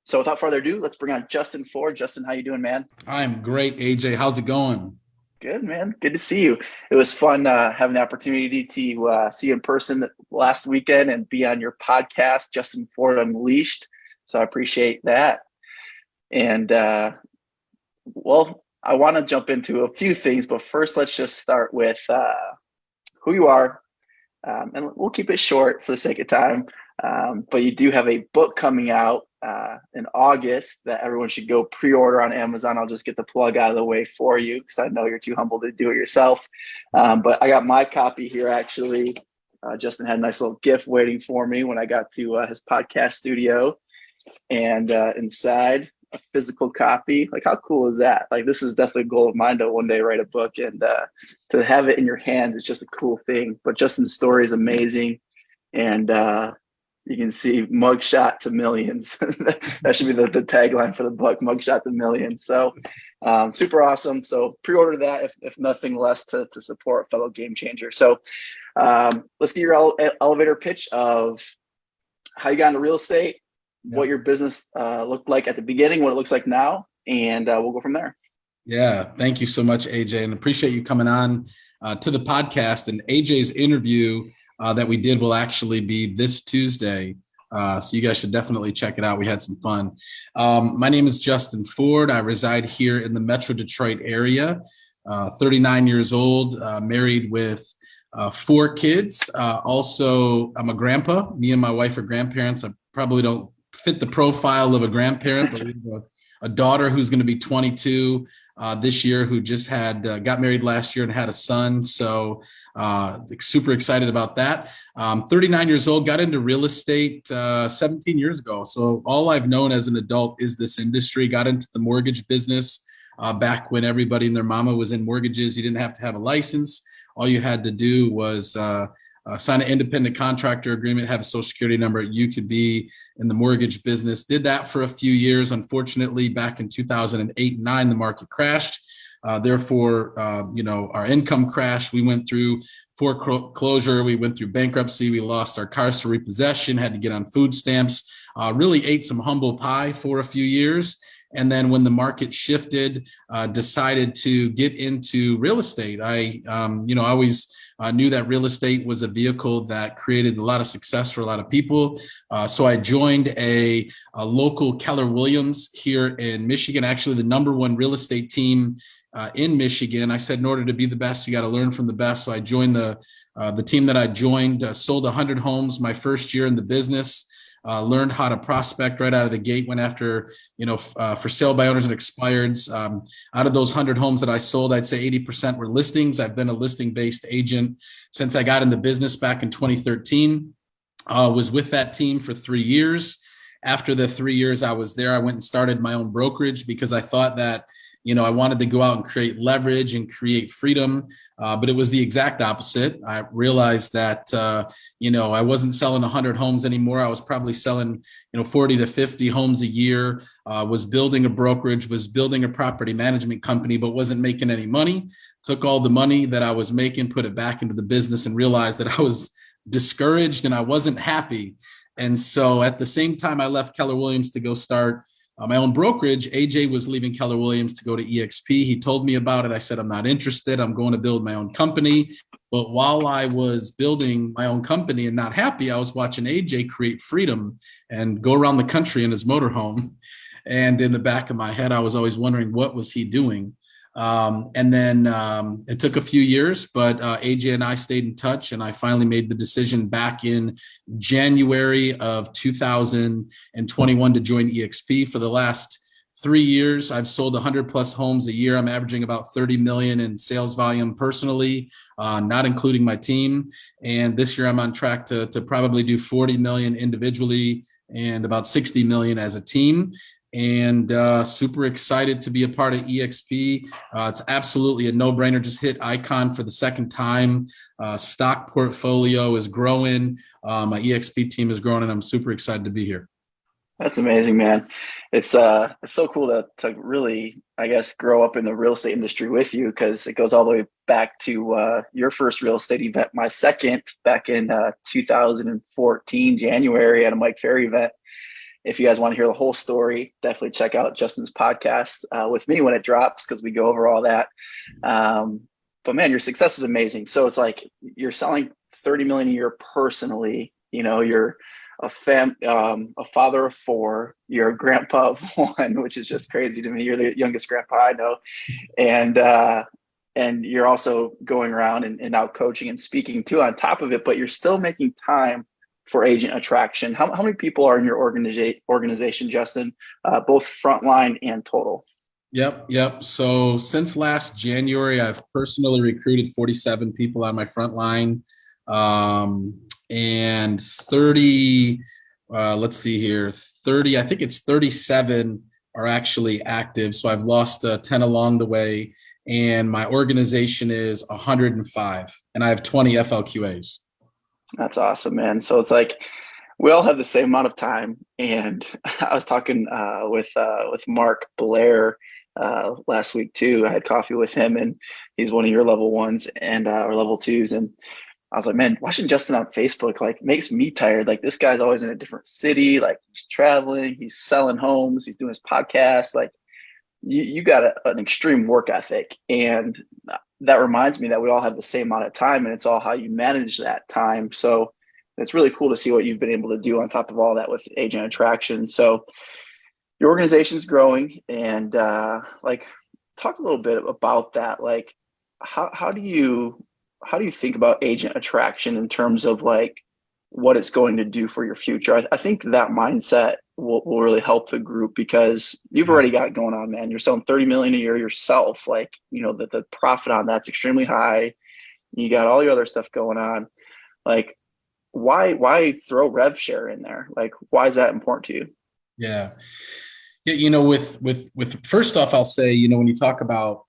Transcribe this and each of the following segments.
So without further ado, let's bring on Justin Ford. Justin, how you doing, man? I'm great, AJ. How's it going? Good, man. Good to see you. It was fun having the opportunity to see you in person last weekend and be on your podcast, Justin Ford Unleashed. So I appreciate that. And I want to jump into a few things, but first, let's just start with who you are, and we'll keep it short for the sake of time. But you do have a book coming out in August that everyone should go pre-order on Amazon. I'll just get the plug out of the way for you because I know you're too humble to do it yourself. But I got my copy here actually. Justin had a nice little gift waiting for me when I got to his podcast studio, and inside a physical copy. Like, how cool is that? Like, this is definitely a goal of mine to one day write a book, and to have it in your hands is just a cool thing. But Justin's story is amazing, and you can see mugshot to millions. That should be the tagline for the book, mugshot to millions. So super awesome. So pre-order that if nothing less to support a fellow game changer. So let's get your elevator pitch of how you got into real estate, what your business looked like at the beginning, what it looks like now, and we'll go from there. Yeah, thank you so much, AJ, and appreciate you coming on to the podcast. And AJ's interview that we did will actually be this Tuesday. So you guys should definitely check it out. We had some fun. My name is Justin Ford. I reside here in the Metro Detroit area, 39 years old, married with 4 kids. Also, I'm a grandpa. Me and my wife are grandparents. I probably don't fit the profile of a grandparent, but we have a daughter who's going to be 22 this year, who just got married last year and had a son. So super excited about that. 39 years old, got into real estate 17 years ago. So all I've known as an adult is this industry. Got into the mortgage business back when everybody and their mama was in mortgages. You didn't have to have a license. All you had to do was sign an independent contractor agreement, have a social security number. You could be in the mortgage business. Did that for a few years. Unfortunately, back in 2008 and 9, the market crashed. Therefore, our income crashed. We went through foreclosure. We went through bankruptcy. We lost our cars to repossession, had to get on food stamps, really ate some humble pie for a few years. And then when the market shifted, decided to get into real estate. I always knew that real estate was a vehicle that created a lot of success for a lot of people. So I joined a local Keller Williams here in Michigan, actually the #1 real estate team in Michigan. I said, in order to be the best, you got to learn from the best. So I joined the team that I joined, sold 100 homes my first year in the business. Learned how to prospect right out of the gate, went after, for sale by owners and expireds. Out of those 100 homes that I sold, I'd say 80% were listings. I've been a listing-based agent since I got in the business back in 2013. Was with that team for 3 years. After the 3 years I was there, I went and started my own brokerage because I thought that I wanted to go out and create leverage and create freedom, but it was the exact opposite. I realized that, I wasn't selling 100 homes anymore. I was probably selling, 40 to 50 homes a year, was building a brokerage, was building a property management company, but wasn't making any money. Took all the money that I was making, put it back into the business, and realized that I was discouraged and I wasn't happy. And so at the same time I left Keller Williams to go start my own brokerage, AJ was leaving Keller Williams to go to EXP. He told me about it. I said, I'm not interested. I'm going to build my own company. But while I was building my own company and not happy, I was watching AJ create freedom and go around the country in his motorhome. And in the back of my head, I was always wondering, what was he doing? And then it took a few years, but AJ and I stayed in touch, and I finally made the decision back in January of 2021 to join EXP. For the last 3 years, I've sold 100 plus homes a year. I'm averaging about 30 million in sales volume personally, not including my team. And this year I'm on track to probably do 40 million individually and about 60 million as a team. And super excited to be a part of EXP. It's absolutely a no-brainer. Just hit icon for the second time. Stock portfolio is growing. My EXP team is growing, and I'm super excited to be here. That's amazing, man. It's so cool to really, I guess, grow up in the real estate industry with you, because it goes all the way back to your first real estate event, my second, back in 2014 January at a Mike Ferry event. if you guys want to hear the whole story, definitely check out Justin's podcast with me when it drops, because we go over all that. But man, your success is amazing. So it's like you're selling 30 million a year personally. You know, you're a father of 4. You're a grandpa of 1, which is just crazy to me. You're the youngest grandpa I know, and you're also going around and out coaching and speaking too on top of it. But you're still making time for Agent Attraction. How many people are in your organization, Justin, both frontline and total? Yep. So since last January, I've personally recruited 47 people on my front line, and 30, let's see here, 30, I think it's 37 are actually active. So I've lost 10 along the way, and my organization is 105, and I have 20 FLQAs. That's awesome, man. So it's like we all have the same amount of time. And I was talking with Mark Blair last week too. I had coffee with him, and he's one of your level 1s and or level 2s. And I was like, man, watching Justin on Facebook like makes me tired. Like, this guy's always in a different city. Like, he's traveling, he's selling homes, he's doing his podcast. Like, you got an extreme work ethic, and that reminds me that we all have the same amount of time, and it's all how you manage that time. So it's really cool to see what you've been able to do on top of all that with Agent Attraction. So your organization's growing, and like, talk a little bit about that. Like, how do you think about Agent Attraction in terms of like what it's going to do for your future? I think that mindset will really help the group, because you've already got it going on, man. You're selling 30 million a year yourself. Like, you know, the profit on that's extremely high. You got all your other stuff going on. Like, why throw rev share in there? Like, why is that important to you? Yeah. You know, with first off, I'll say, you know, when you talk about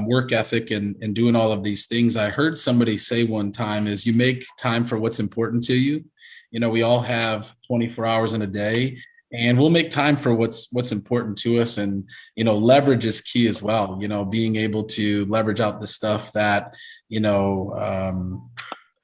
work ethic and doing all of these things, I heard somebody say one time is you make time for what's important to you. You know, we all have 24 hours in a day, and we'll make time for what's important to us. And, you know, leverage is key as well. You know, being able to leverage out the stuff that, you know,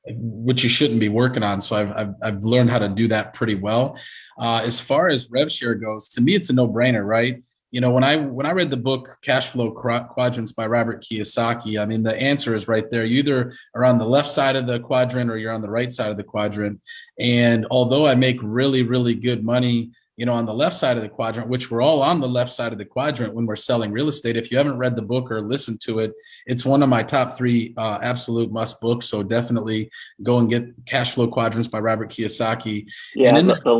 which you shouldn't be working on. So I've learned how to do that pretty well. As far as rev share goes, to me, it's a no-brainer, right? You know, when I read the book Cash Flow Quadrants by Robert Kiyosaki, I mean, the answer is right there. You either are on the left side of the quadrant or you're on the right side of the quadrant. And although I make really, really good money, you know, on the left side of the quadrant, which we're all on the left side of the quadrant when we're selling real estate. If you haven't read the book or listened to it, it's one of my top 3 absolute must books. So definitely go and get Cash Flow Quadrants by Robert Kiyosaki. Yeah, and the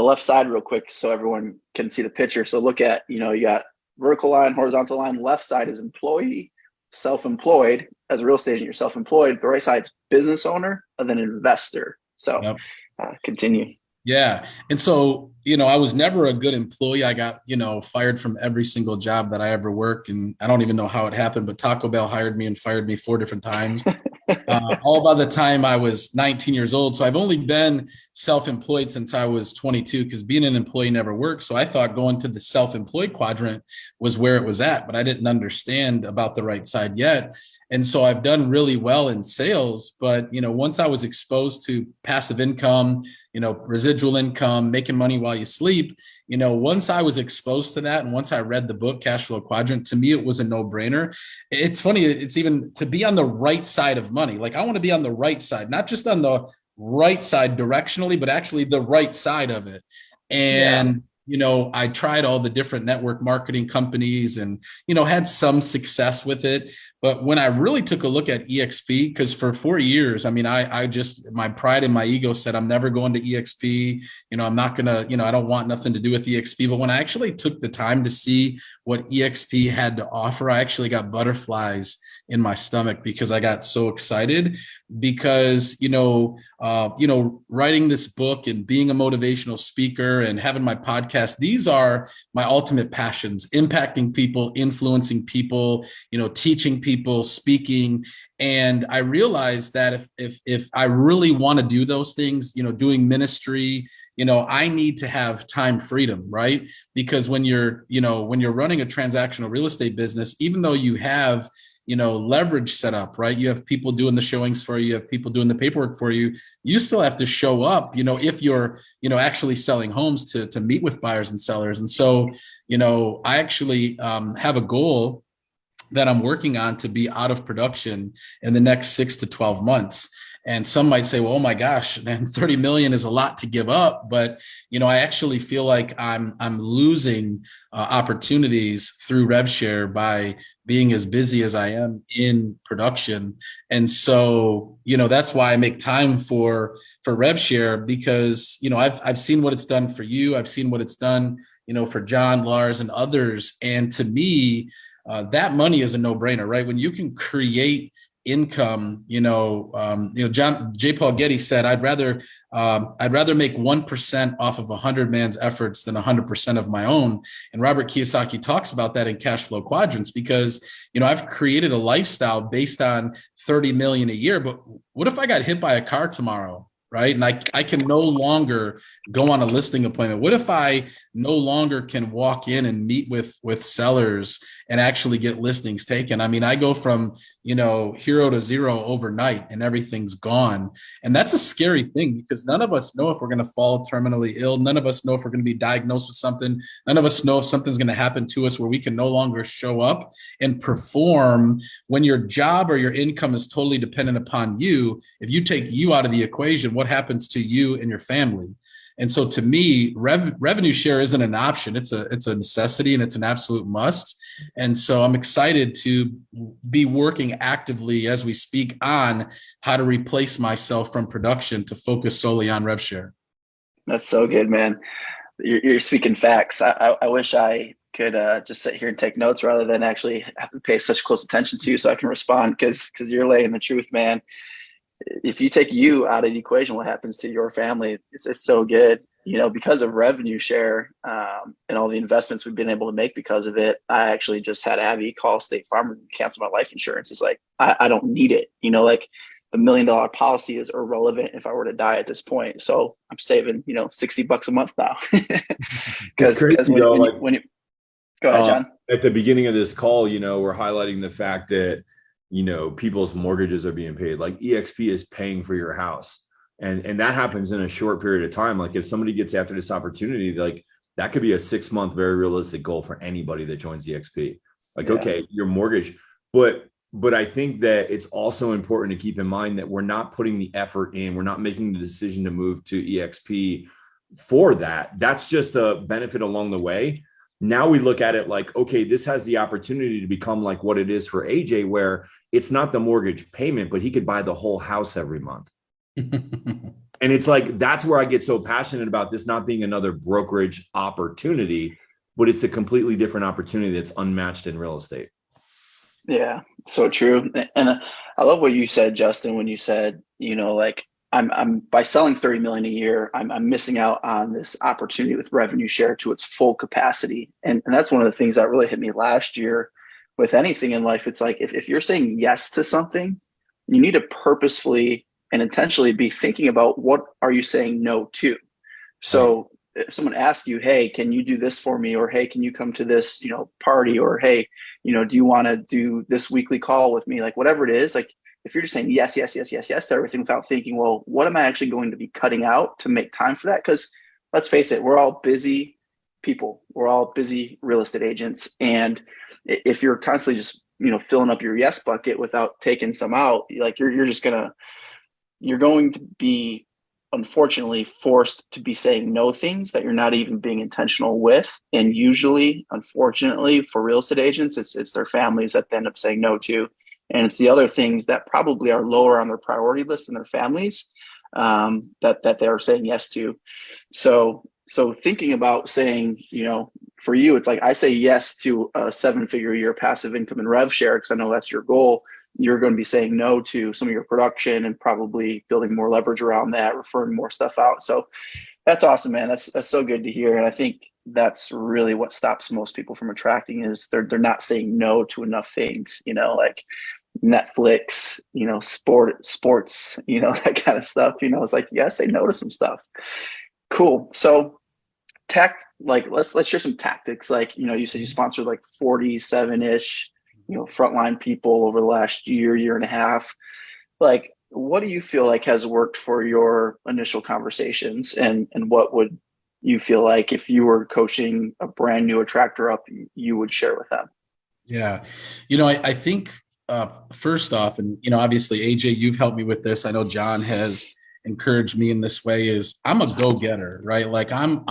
left side real quick so everyone can see the picture. So look at, you know, you got vertical line, horizontal line. Left side is employee, self-employed. As a real estate agent, you're self-employed. The right side's business owner, and then investor. So continue. Yeah. And so, you know, I was never a good employee. I got, you know, fired from every single job that I ever worked. And I don't even know how it happened, but Taco Bell hired me and fired me 4 different times, all by the time I was 19 years old. So I've only been self-employed since I was 22, because being an employee never worked. So I thought going to the self-employed quadrant was where it was at, but I didn't understand about the right side yet. And so I've done really well in sales, but, you know, once I was exposed to passive income, you know, residual income, making money while you sleep, you know, once I was exposed to that, and once I read the book Cash Flow Quadrant, to me, it was a no-brainer. It's funny. It's even to be on the right side of money. Like, I want to be on the right side, not just on the right side directionally, but actually the right side of it. And you know, I tried all the different network marketing companies and, you know, had some success with it. But when I really took a look at EXP, because for 4 years, I mean, I just, my pride and my ego said, I'm never going to EXP. You know, I'm not going to, you know, I don't want nothing to do with EXP. But when I actually took the time to see what EXP had to offer, I actually got butterflies in my stomach, because I got so excited, because, you know, writing this book and being a motivational speaker and having my podcast, these are my ultimate passions: impacting people, influencing people, you know, teaching people, speaking. And I realized that if I really want to do those things, you know, doing ministry, you know, I need to have time freedom, right? Because when you're running a transactional real estate business, even though you have, leverage set up, right? You have people doing the showings for you, you have people doing the paperwork for you. You still have to show up, if you're, actually selling homes to meet with buyers and sellers. And so, I actually have a goal that I'm working on to be out of production in the next 6 to 12 months. And some might say, well, oh my gosh, man, 30 million is a lot to give up. But, I actually feel like I'm losing opportunities through RevShare by being as busy as I am in production. And so, that's why I make time for RevShare, because, I've seen what it's done for you. I've seen what it's done, for John, Lars, and others. And to me, that money is a no-brainer, right? When you can create income, John J. Paul Getty said, I'd rather make 1% off of 100 man's efforts than 100% of my own. And Robert Kiyosaki talks about that in Cash Flow Quadrants, because, I've created a lifestyle based on 30 million a year, but what if I got hit by a car tomorrow? Right. And I can no longer go on a listing appointment. What if I no longer can walk in and meet with sellers and actually get listings taken? I mean, I go from, hero to zero overnight and everything's gone. And that's a scary thing, because none of us know if we're going to fall terminally ill. None of us know if we're going to be diagnosed with something. None of us know if something's going to happen to us where we can no longer show up and perform when your job or your income is totally dependent upon you. If you take you out of the equation, what happens to you and your family? And so to me, revenue share isn't an option. It's a necessity, and it's an absolute must. And so I'm excited to be working actively as we speak on how to replace myself from production to focus solely on rev share. That's so good, man. You're speaking facts. I wish I could just sit here and take notes rather than actually have to pay such close attention to you so I can respond, because you're laying the truth, man. If you take you out of the equation, what happens to your family? It's so good, because of revenue share and all the investments we've been able to make because of it. I actually just had Abby call State Farm and cancel my life insurance. It's like, I don't need it. Like the $1 million policy is irrelevant if I were to die at this point. So I'm saving, $60 a month now. Because when you go ahead, John. At the beginning of this call, we're highlighting the fact that people's mortgages are being paid. Like EXP is paying for your house. And that happens in a short period of time. Like if somebody gets after this opportunity, like that could be a 6-month, very realistic goal for anybody that joins EXP. Like, yeah. Okay, your mortgage, but I think that it's also important to keep in mind that we're not putting the effort in. We're not making the decision to move to EXP for that. That's just a benefit along the way. Now we look at it like, okay, this has the opportunity to become like what it is for AJ, where it's not the mortgage payment, but he could buy the whole house every month. And it's like, that's where I get so passionate about this not being another brokerage opportunity, but it's a completely different opportunity that's unmatched in real estate. Yeah, so true. And I love what you said, Justin, when you said, like, I'm by selling 30 million a year, I'm missing out on this opportunity with revenue share to its full capacity. And that's one of the things that really hit me last year with anything in life. It's like, if you're saying yes to something, you need to purposefully and intentionally be thinking about what are you saying no to. So if someone asks you, hey, can you do this for me? Or, hey, can you come to this, party? Or, hey, do you want to do this weekly call with me? Like whatever it is, like, if you're just saying yes to everything without thinking, well, what am I actually going to be cutting out to make time for that? Because let's face it, we're all busy people. We're all busy real estate agents. And if you're constantly just, filling up your yes bucket without taking some out, like you're going to be, unfortunately, forced to be saying no things that you're not even being intentional with. And usually, unfortunately, for real estate agents, it's their families that they end up saying no to. And it's the other things that probably are lower on their priority list than their families that they're saying yes to. So thinking about saying, for you, it's like I say yes to a 7-figure a year passive income and rev share because I know that's your goal. You're going to be saying no to some of your production and probably building more leverage around that, referring more stuff out. So that's awesome, man. That's so good to hear. And I think that's really what stops most people from attracting is they're not saying no to enough things, like Netflix, sports, that kind of stuff. It's like, you gotta say no to some stuff. Cool. So let's share some tactics. Like, you said you sponsored like 47-ish frontline people over the last year and a half. Like, what do you feel like has worked for your initial conversations, and what would you feel like if you were coaching a brand new attractor up, you would share with them? Yeah. I think first off, and, obviously, AJ, you've helped me with this. I know John has encouraged me in this way, is I'm a go-getter, right? Like I'm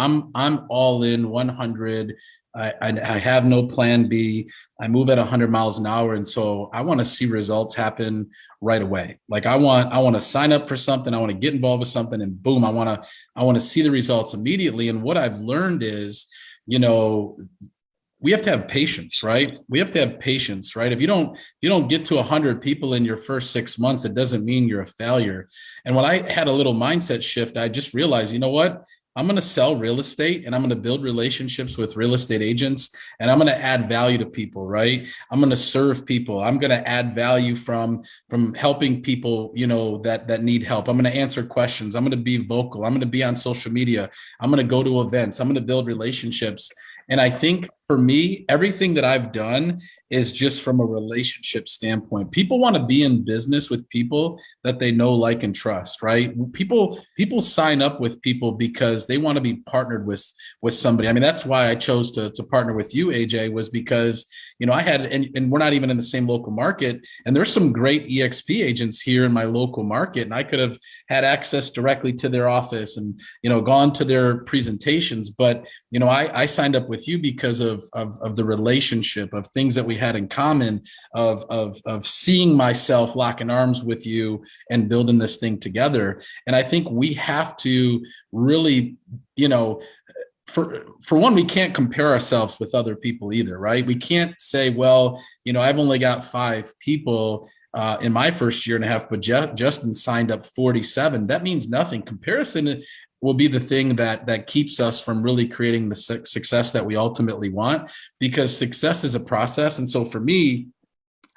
all in 100. I have no plan B. I move at 100 miles an hour. And so I want to see results happen right away. Like I want to sign up for something. I want to get involved with something, and boom, I want to see the results immediately. And what I've learned is, we have to have patience, right? We have to have patience, right? If you don't get to 100 people in your first 6 months, it doesn't mean you're a failure. And when I had a little mindset shift, I just realized, you know what? I'm going to sell real estate, and I'm going to build relationships with real estate agents, and I'm going to add value to people, right? I'm going to serve people. I'm going to add value from helping people, that need help. I'm going to answer questions. I'm going to be vocal. I'm going to be on social media. I'm going to go to events. I'm going to build relationships. And I think for me, everything that I've done is just from a relationship standpoint. People want to be in business with people that they know, like, and trust, right? People sign up with people because they want to be partnered with somebody. I mean, that's why I chose to partner with you, AJ, was because, I had, and we're not even in the same local market, and there's some great EXP agents here in my local market, and I could have had access directly to their office and, gone to their presentations. But, I signed up with you because of the relationship, of things that we had in common, of seeing myself locking arms with you and building this thing together. And I think we have to really, for one, we can't compare ourselves with other people either, right? We can't say, well, I've only got 5 people in my first year and a half, but Justin signed up 47. That means nothing. Comparison will be the thing that keeps us from really creating the success that we ultimately want, because success is a process. And so for me,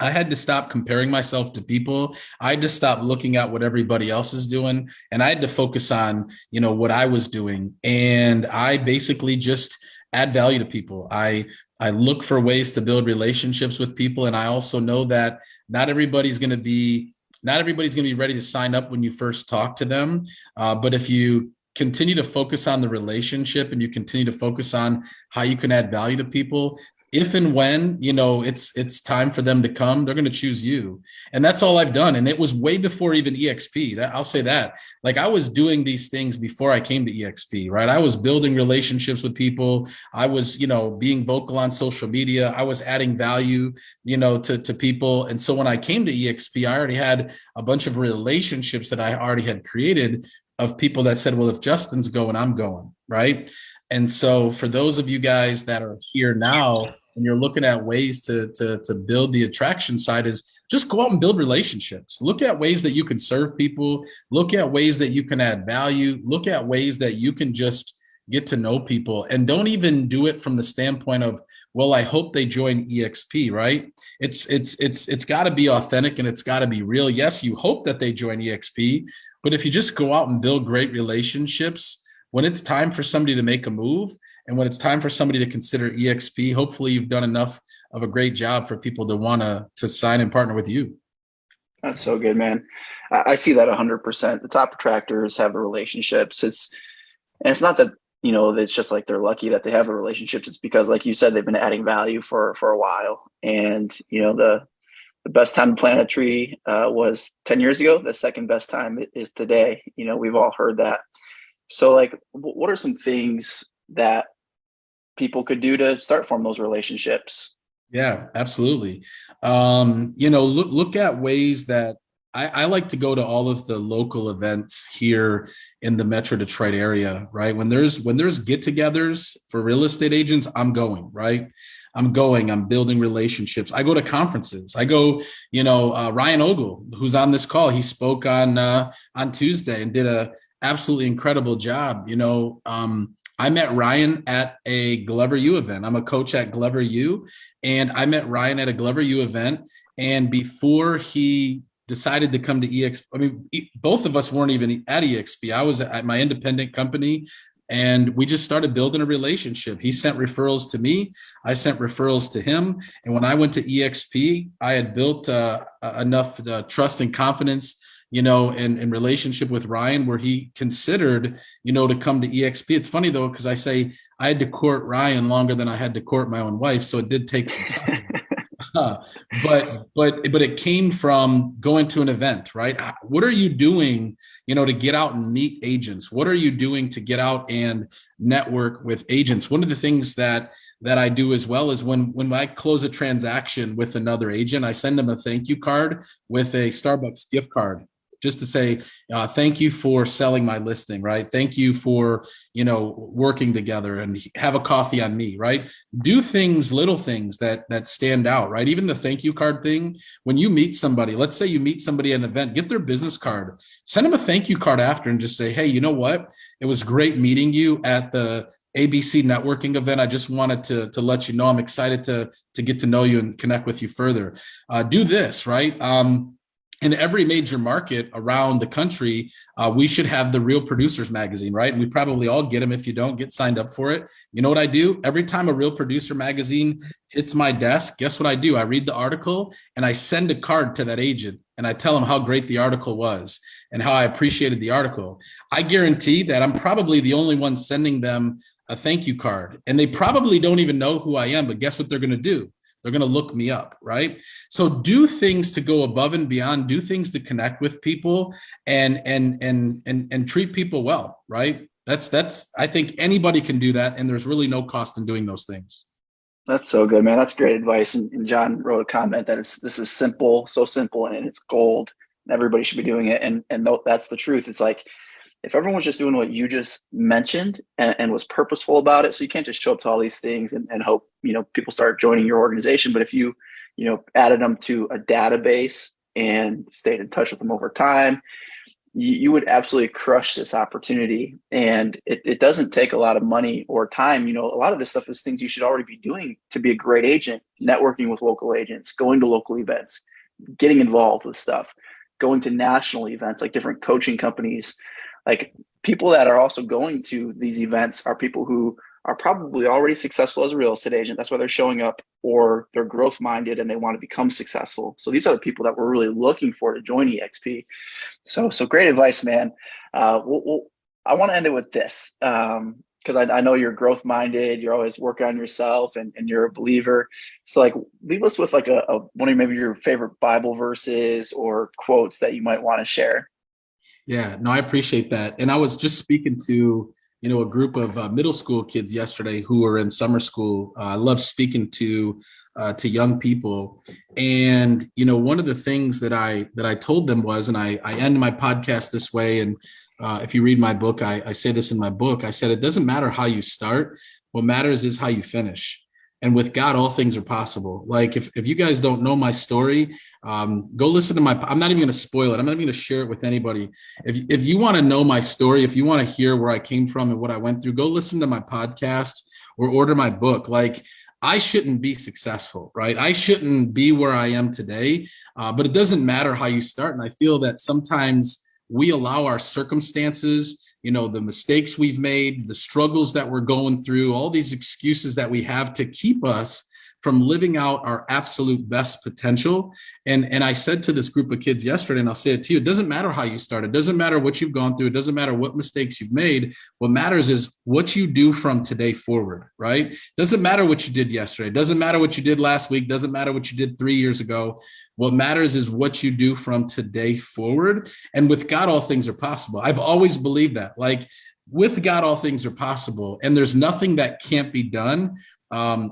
I had to stop comparing myself to people. I had to stop looking at what everybody else is doing, and I had to focus on, what I was doing. And I basically just add value to people. I look for ways to build relationships with people. And I also know that not everybody's going to be ready to sign up when you first talk to them. But if you continue to focus on the relationship and you continue to focus on how you can add value to people, if and when, it's time for them to come, they're going to choose you. And that's all I've done. And it was way before even EXP. I'll say that. Like, I was doing these things before I came to EXP, right? I was building relationships with people. I was, being vocal on social media. I was adding value, to people. And so when I came to EXP, I already had a bunch of relationships that I already had created, of people that said, well, if Justin's going, I'm going, right? And so for those of you guys that are here now and you're looking at ways to build the attraction side, is just go out and build relationships. Look at ways that you can serve people. Look at ways that you can add value. Look at ways that you can just get to know people, and don't even do it from the standpoint of, well, I hope they join EXP, right? It's got to be authentic and it's got to be real. Yes, you hope that they join EXP, but if you just go out and build great relationships, when it's time for somebody to make a move and when it's time for somebody to consider EXP, hopefully you've done enough of a great job for people to want to sign and partner with you. That's so good, man. I see that 100%. The top attractors have the relationships. It's not that, it's just like they're lucky that they have the relationships. It's because, like you said, they've been adding value for a while. And, the best time to plant a tree was 10 years ago. The second best time is today. We've all heard that. So, like, what are some things that people could do to start forming those relationships? Yeah, absolutely. Look at ways that I like to go to all of the local events here in the Metro Detroit area, right? When there's get-togethers for real estate agents, I'm going, right? I'm building relationships. I go to conferences. I go, Ryan Ogle, who's on this call, he spoke on Tuesday and did a absolutely incredible job. I met Ryan at a Glover U event. I'm a coach at Glover U, and I met Ryan at a Glover U event. And before he decided to come to EXP, both of us weren't even at EXP. I was at my independent company And we just started building a relationship. He sent referrals to me. I sent referrals to him. And when I went to EXP, I had built enough trust and confidence, in relationship with Ryan, where he considered, to come to EXP. It's funny though, because I say I had to court Ryan longer than I had to court my own wife. So it did take some time. But it came from going to an event, right? What are you doing, to get out and meet agents? What are you doing to get out and network with agents? One of the things that I do as well is when I close a transaction with another agent, I send them a thank you card with a Starbucks gift card, just to say, thank you for selling my listing, right? Thank you for, working together, and have a coffee on me, right? Do things, little things that stand out, right? Even the thank you card thing, when you meet somebody, let's say you meet somebody at an event, get their business card, send them a thank you card after and just say, hey, you know what? It was great meeting you at the ABC networking event. I just wanted to let you know I'm excited to get to know you and connect with you further. Do this, right? In every major market around the country, we should have the Real Producers magazine, right? And we probably all get them. If you don't, get signed up for it. You know what I do? Every time a Real Producer magazine hits my desk, guess what I do? I read the article and I send a card to that agent and I tell them how great the article was and how I appreciated the article. I guarantee that I'm probably the only one sending them a thank you card, and they probably don't even know who I am, but guess what they're going to do? They're going to look me up, right? So do things to go above and beyond, do things to connect with people and treat people well, right? That's I think anybody can do that, and there's really no cost in doing those things. That's so good, man. That's great advice. And John wrote a comment that this is simple, so simple, and it's gold. Everybody should be doing it. And that's the truth. It's like, if everyone was just doing what you just mentioned and was purposeful about it, so you can't just show up to all these things and hope, people start joining your organization. But if you, added them to a database and stayed in touch with them over time, you would absolutely crush this opportunity. And it doesn't take a lot of money or time. A lot of this stuff is things you should already be doing to be a great agent, networking with local agents, going to local events, getting involved with stuff, going to national events like different coaching companies. Like, people that are also going to these events are people who are probably already successful as a real estate agent. That's why they're showing up, or they're growth minded and they want to become successful. So these are the people that we're really looking for to join EXP. So great advice, man. I want to end it with this, because I know you're growth minded. You're always working on yourself, and you're a believer. So leave us with one of maybe your favorite Bible verses or quotes that you might want to share. Yeah, no, I appreciate that. And I was just speaking to, a group of middle school kids yesterday who are in summer school. I love speaking to young people. And, one of the things that I told them was, and I end my podcast this way. And if you read my book, I say this in my book. I said, it doesn't matter how you start. What matters is how you finish. And with God, all things are possible. Like, if you guys don't know my story, go listen to I'm not even going to spoil it. I'm not even going to share it with anybody. If you want to know my story, if you want to hear where I came from and what I went through, go listen to my podcast or order my book. Like, I shouldn't be successful, right? I shouldn't be where I am today, but it doesn't matter how you start. And I feel that sometimes we allow our circumstances, the mistakes we've made, the struggles that we're going through, all these excuses that we have to keep us from living out our absolute best potential. And I said to this group of kids yesterday, and I'll say it to you, it doesn't matter how you start. It doesn't matter what you've gone through. It doesn't matter what mistakes you've made. What matters is what you do from today forward, right? Doesn't matter what you did yesterday. Doesn't matter what you did last week. Doesn't matter what you did 3 years ago. What matters is what you do from today forward. And with God, all things are possible. I've always believed that. Like, with God, all things are possible. And there's nothing that can't be done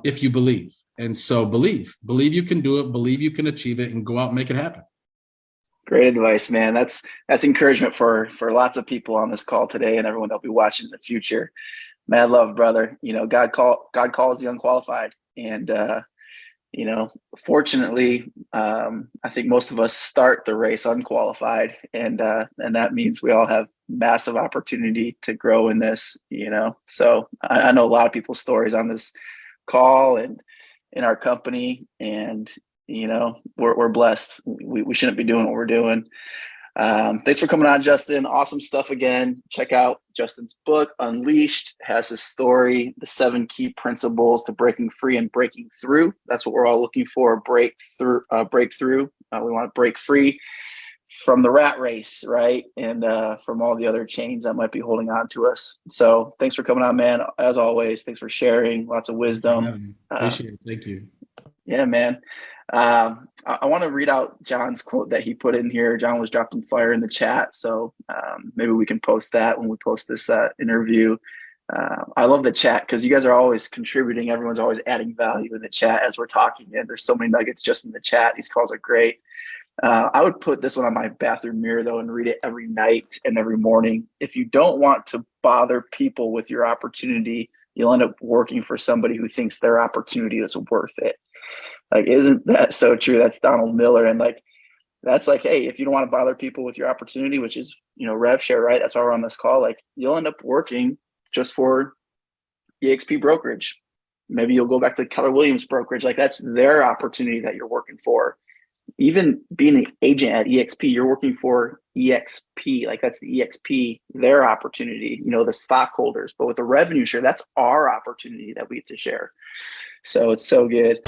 if you believe. And so believe you can do it, believe you can achieve it, and go out and make it happen. Great advice, man. That's encouragement for lots of people on this call today and everyone that'll be watching in the future. Mad love, brother. God calls the unqualified. And, fortunately, I think most of us start the race unqualified. And that means we all have massive opportunity to grow in this, So I know a lot of people's stories on this call and in our company, and we're blessed. We shouldn't be doing what we're doing. Thanks for coming on, Justin. Awesome stuff again. Check out Justin's book, Unleashed. It has his story, the 7 key principles to breaking free and breaking through. That's what we're all looking for, breakthrough. We want to break free from the rat race, right? And from all the other chains that might be holding on to us. So thanks for coming on, man. As always, thanks for sharing lots of wisdom. Appreciate it. Thank you. Yeah, man. I want to read out John's quote that he put in here. John was dropping fire in the chat. So maybe we can post that when we post this interview. I love the chat because you guys are always contributing. Everyone's always adding value in the chat as we're talking. And there's so many nuggets just in the chat. These calls are great. I would put this one on my bathroom mirror, though, and read it every night and every morning. If you don't want to bother people with your opportunity, you'll end up working for somebody who thinks their opportunity is worth it. Like, isn't that so true? That's Donald Miller. And like, that's like, hey, if you don't want to bother people with your opportunity, which is, rev share, right? That's why we're on this call. Like, you'll end up working just for EXP brokerage. Maybe you'll go back to Keller Williams brokerage. Like, that's their opportunity that you're working for. Even being an agent at EXP, you're working for EXP. Like, that's the EXP, their opportunity, the stockholders. But with the revenue share, that's our opportunity that we get to share. So it's so good.